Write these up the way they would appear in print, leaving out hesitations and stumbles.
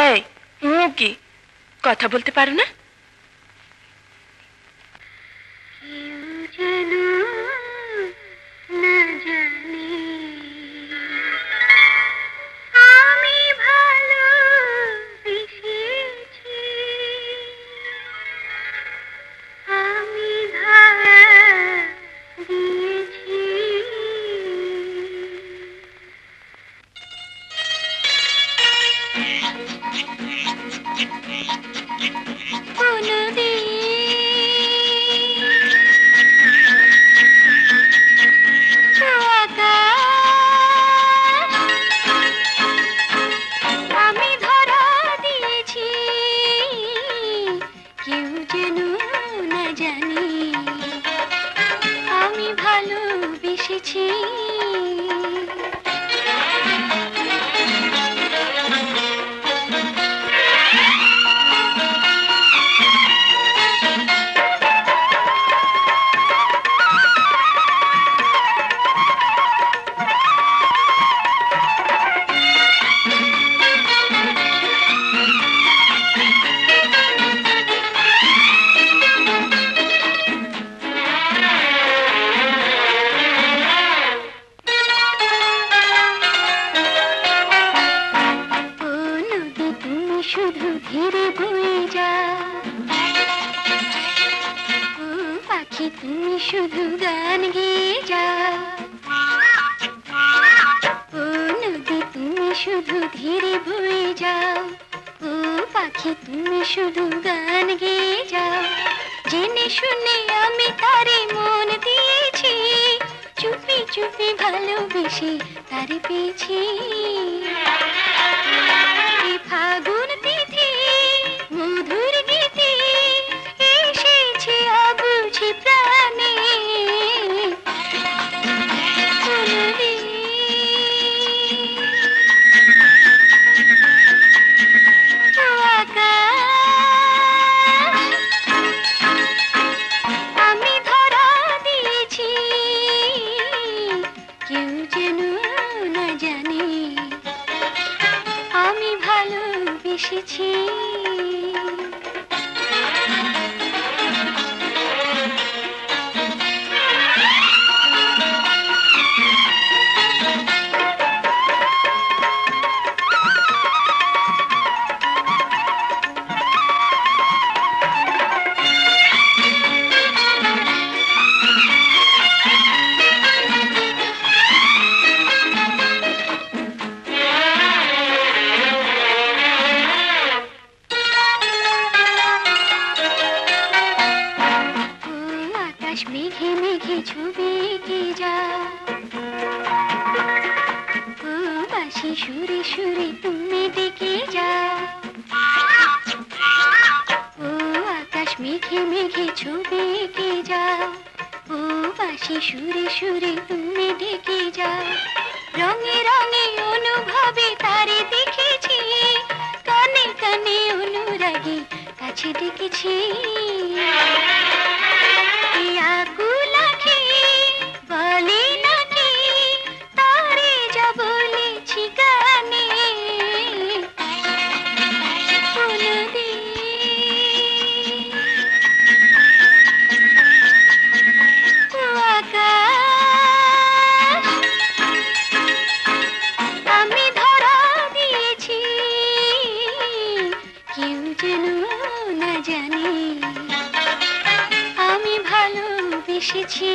এই কি কথা বলতে পারো না? শুধু গান গেয়ে যাও, ও নদী তুমি শুধু ধীরে বয়ে যাও, ও পাখি তুমি শুধু গান গেয়ে যাও। জেনে শুনে আমি তারে মন দিয়েছি, চুপি চুপি ভালোবেসে তারে পেয়েছি। ফাগুন তিথি মধুর গীতি এসেছে অবুঝি প্রাণে, আমি ধরা দিয়েছি, কেউ যেন না জানে আমি ভালোবেসেছি। মেঘে মেঘে ছবি কে যাও, ও বাঁশি সুরে সুরে তুমি ডেকে যাও, ও আকাশ মেঘে মেঘে ছবি কে যাও, ও বাঁশি সুরে সুরে তুমি ডেকে যাও। রঙে রঙে অনুভবে তারে দেখেছি, কানে কানে অনুরাগে কাছে ডেকেছি। আমি ধরা দিয়েছি, কেউ যেন না জানে আমি ভালোবেসেছি।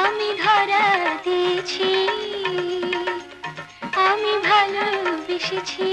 আমি ধরা দিয়েছি, আমি ভালোবেসেছি।